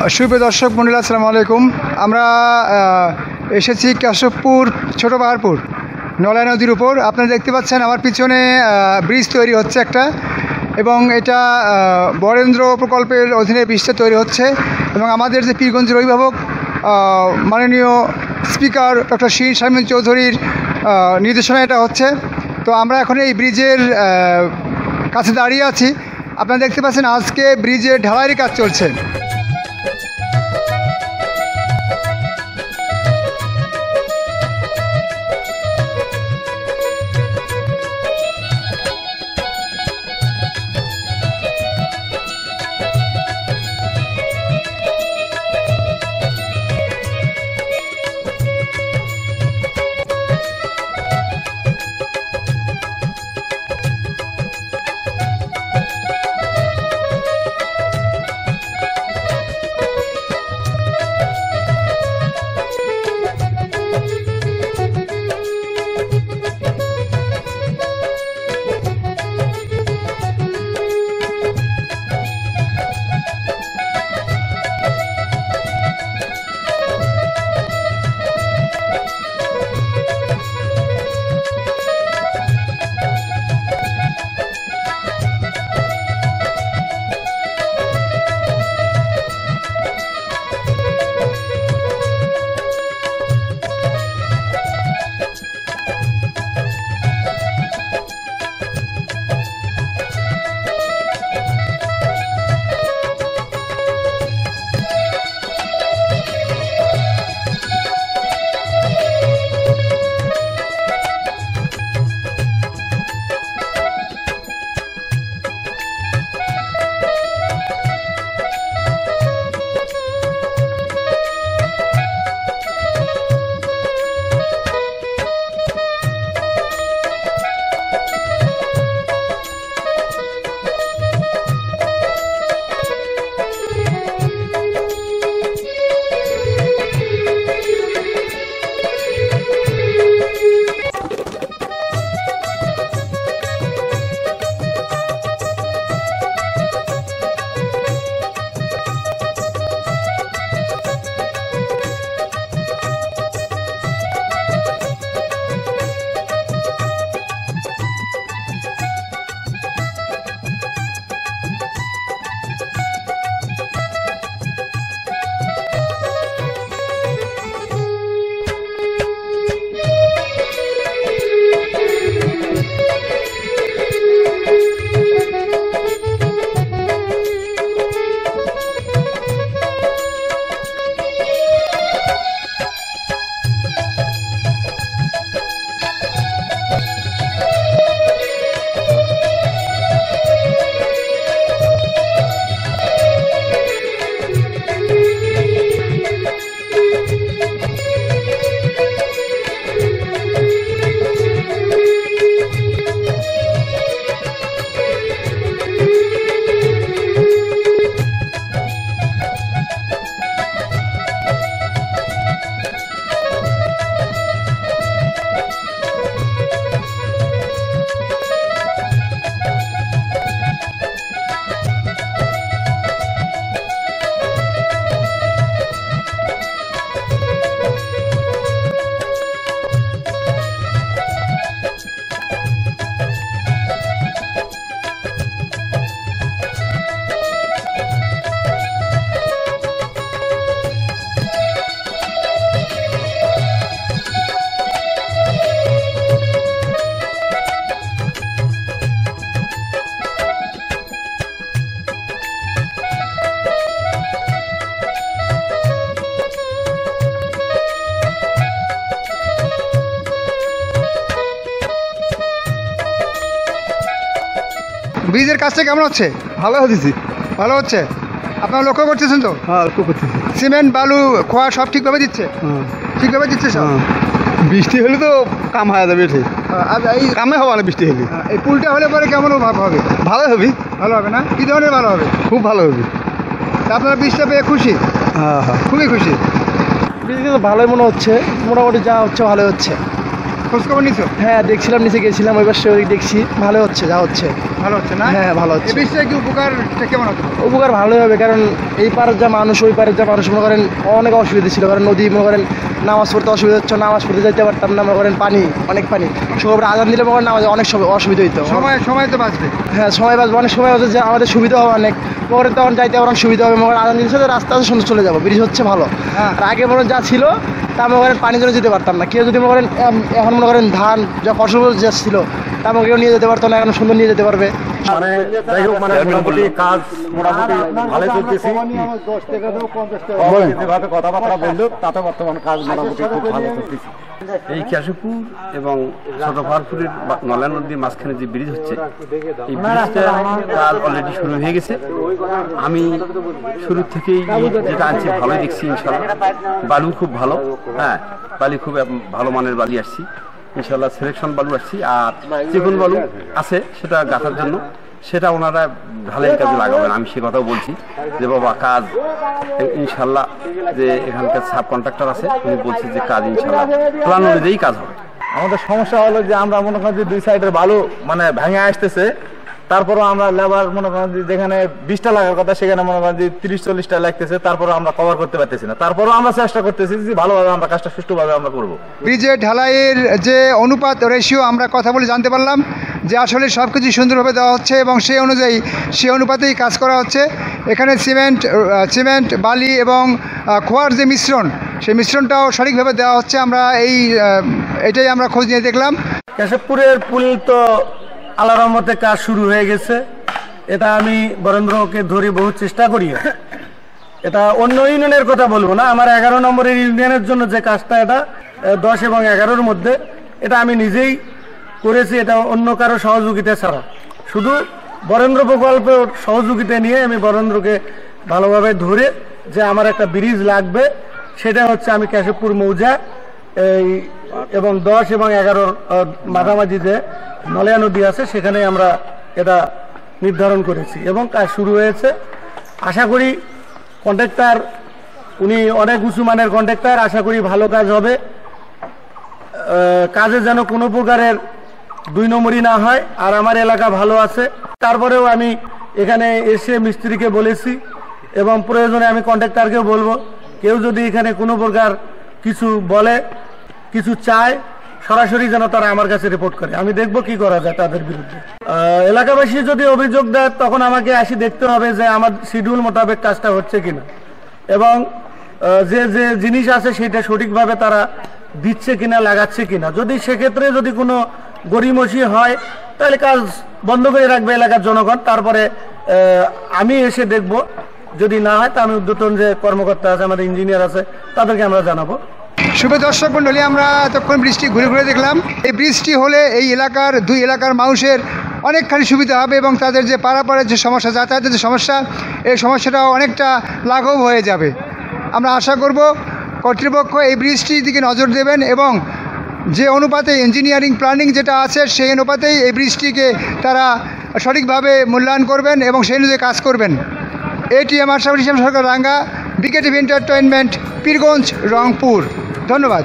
সুপ্রিয় দর্শক মন্ডলী, আসসালামু আলাইকুম। আমরা এসেছি কেশবপুর ছোট পাহাড়পুর নলা নদীর উপর। আপনারা দেখতে পাচ্ছেন আমার পিছনে ব্রিজ তৈরি হচ্ছে একটা, এবং এটা বরেন্দ্র প্রকল্পের অধীনে ব্রিজটা তৈরি হচ্ছে। এবং আমাদের যে পীরগঞ্জের অভিভাবক মাননীয় স্পিকার ডক্টর শিরীন শারমিন চৌধুরীর নির্দেশনায় এটা হচ্ছে। তো আমরা এখন এই ব্রিজের কাছে দাঁড়িয়ে আছি। আপনারা দেখতে পাচ্ছেন আজকে ব্রিজের ঢালাইয়ের কাজ চলছে। ব্রিজের কাজটা কেমন হচ্ছে? ভালো হচ্ছে। ভালো হচ্ছে। আপনারা লক্ষ্য করতেছেন তো? হ্যাঁ, লক্ষ্য করতেছি। সিমেন্ট বালু খোয়া সব ঠিকভাবে দিচ্ছে? ঠিকভাবে দিচ্ছে সব? বৃষ্টি হলে তো কাম হয়ে যাবে। ঠিক এই কামে হবে না বৃষ্টি হলে। এই পুলটা হলে পরে কেমন ভাব হবে? ভালো হবে। ভালো হবে না? কী ধরনের ভালো হবে? খুব ভালো হবে। তা আপনারা বৃষ্টিটা পেয়ে খুশি? হ্যাঁ হ্যাঁ, খুবই খুশি। বৃষ্টি তো ভালোই মনে হচ্ছে, মোটামুটি যা হচ্ছে ভালোই হচ্ছে। খোঁজখবর নিছো? হ্যাঁ দেখছিলাম, নিচে গেছিলাম, ওই পাশে ওই দেখছি ভালো হচ্ছে, যা হচ্ছে। ভালো হচ্ছে না? হ্যাঁ ভালো হচ্ছে। এই বৃষ্টিতে কি উপকারটা কেমন হতো? উপকার ভালোই হবে, কারণ এই পারের যা মানুষ, ওই পারের যা মানুষ মনে করেন অনেক অসুবিধা ছিল, কারণ নদী মনে করেন নামাজ পড়তে অসুবিধা হচ্ছে, নামাজ পড়তে যাইতে পারতাম না, মনে করেন পানি, অনেক পানি, সবার আজান দিলে মনে করেন নামাজ অনেক অসুবিধা হইতো। সময় তো বাঁচবে। হ্যাঁ সময় বাঁচবে, অনেক সময় হচ্ছে যে আমাদের সুবিধা হবে অনেক, পরে তখন যাইতে অনেক সুবিধা হবে, মনে করেন আজান দিচ্ছে তো রাস্তা আছে সুন্দর চলে যাবো, ব্রিজ হচ্ছে ভালো। হ্যাঁ। আর আগে মনে করেন যা ছিল তা মনে করেন পানির জন্য যেতে পারতাম না, কেউ যদি মনে করেন এখন মনে করেন ধান যা ফসল যা ছিল তা আমাকে কেউ নিয়ে যেতে পারতো না, এখন সুন্দর নিয়ে যেতে পারবে। মানে যাই হোক, মানে মোটামুটি কাজ মোটামুটি ভালো চলতেছি। যেভাবে কথাবার্তা বললো তাতে বর্তমান কাজ মোটামুটি খুব ভালো চলতেছি। এই কেশবপুর এবং ছোট পাহাড়পুরের নলা নদীর মাঝখানে যে ব্রিজ হচ্ছে, এই ব্রিজটা কাজ অলরেডি শুরু হয়ে গেছে। আমি শুরু থেকেই যেটা আনছি ভালোই দেখছি ইনশাল্লাহ। বালু খুব ভালো, হ্যাঁ বালি খুব ভালো মানের বালি আসছি ইনশাল্লাহ, সিলেকশন বালু আসছি। আর যে কোনো বালু আছে সেটা গাঁথার জন্য সেটা ওনারা ঢালাই কাজে লাগাবেন, আমি সে কথাও বলছি যে বাবা কাজ ইনশাল্লাহ, যে এখানকার সাব কন্ট্রাক্টর আছে উনি বলছে যে কাজ ইনশাল্লাহ প্ল্যান অনুযায়ী কাজ হবে। আমাদের সমস্যা হলো যে আমরা মনে করেন যে দুই সাইডের বালু মানে ভেঙে আসতেছে, তারপরও আমরা লেবার মনে করেন যে যেখানে 20টা লাগার কথা সেখানে মনে করেন যে 30-40টা লাগতেছে, তারপরও আমরা কভার করতে পারতেছি না। তারপরও আমরা চেষ্টা করতেছি যে ভালোভাবে আমরা কাজটা সুষ্ঠুভাবে আমরা করবো। ব্রিজের ঢালাইয়ের যে অনুপাত রেশিও আমরা কথা বলে জানতে পারলাম যে আসলে সব কিছু সুন্দরভাবে দেওয়া হচ্ছে এবং সেই অনুযায়ী সেই অনুপাতেই কাজ করা হচ্ছে। এখানে সিমেন্ট বালি এবং খোয়ার যে মিশ্রণ, সেই মিশ্রণটাও সঠিকভাবে দেওয়া হচ্ছে। আমরা এটাই আমরা খোঁজ নিয়ে দেখলাম। কেশবপুরের পুল তো আল্লাহর রহমতে কাজ শুরু হয়ে গেছে। এটা আমি বরেন্দ্রকে ধরে বহু চেষ্টা করি। এটা অন্য ইউনিয়নের কথা বলবো না, আমার 11 নম্বরের ইউনিয়নের জন্য যে কাজটা, এটা 10 এবং 11-র মধ্যে এটা আমি নিজেই করেছি, এটা অন্য কারো সহযোগিতা ছাড়া, শুধু বরেন্দ্র প্রকল্পের সহযোগিতা নিয়ে আমি বরেন্দ্রকে ভালোভাবে ধরে যে আমার একটা ব্রিজ লাগবে, সেটা হচ্ছে আমি কেশবপুর মৌজা এবং 10 এবং 11-র মাঝামাঝি যে নলিয়া নদী আছে সেখানে আমরা এটা নির্ধারণ করেছি এবং কাজ শুরু হয়েছে। আশা করি কন্ট্রাক্টর উনি অনেক উঁচু মানের কন্ট্রাক্টর, আশা করি ভালো কাজ হবে। কাজে যেন কোনো প্রকারের 2 নম্বরই না হয়। আর আমার এলাকা ভালো আছে, তারপরেও আমি এখানে এসে মিস্ত্রিকে বলেছি এবং প্রয়োজনে আমি কন্ট্রাক্টরকেও বলবো, কেউ যদি এখানে কোনো প্রকার কিছু বলে, কিছু চায়, সরাসরি যেন তারা আমার কাছে রিপোর্ট করে, আমি দেখব কি করা যায় তাদের বিরুদ্ধে। এলাকাবাসী যদি অভিযোগ দেয় তখন আমাকে আসি দেখতে হবে যে আমার শিডিউল মোতাবেক কাজটা হচ্ছে কিনা এবং যে যে জিনিস আছে সেটা সঠিকভাবে তারা দিচ্ছে কিনা, লাগাচ্ছে কিনা। যদি সেক্ষেত্রে যদি কোনো গড়িমসি হয় তাহলে কাজ বন্ধ করে রাখবে এলাকার জনগণ, তারপরে আমি এসে দেখব। যদি না হয় তা আমি ঊর্ধ্বতন যে কর্মকর্তা আছে, আমাদের ইঞ্জিনিয়ার আছে, তাদেরকে আমরা জানাবো। শুভ দর্শক মণ্ডলী, আমরা এতক্ষণ বৃষ্টি ঘুরে ঘুরে দেখলাম। এই বৃষ্টি হলে এই এলাকার 2 এলাকার মানুষের অনেকখানি সুবিধা হবে এবং তাদের যে পারাপারের যে সমস্যা, যাতায়াতের যে সমস্যা, এই সমস্যাটাও অনেকটা লাঘব হয়ে যাবে। আমরা আশা করব কর্তৃপক্ষ এই বৃষ্টির দিকে নজর দেবেন এবং যে অনুপাতে ইঞ্জিনিয়ারিং প্ল্যানিং যেটা আছে সেই অনুপাতেই এই বৃষ্টিকে তারা সঠিকভাবে মূল্যায়ন করবেন এবং সেই অনুযায়ী কাজ করবেন। এটিএম আশরাফুল ইসলাম সরকার রাঙ্গা, বিকেটিভি এন্টারটেইনমেন্ট, পীরগঞ্জ, রংপুর। ধন্যবাদ।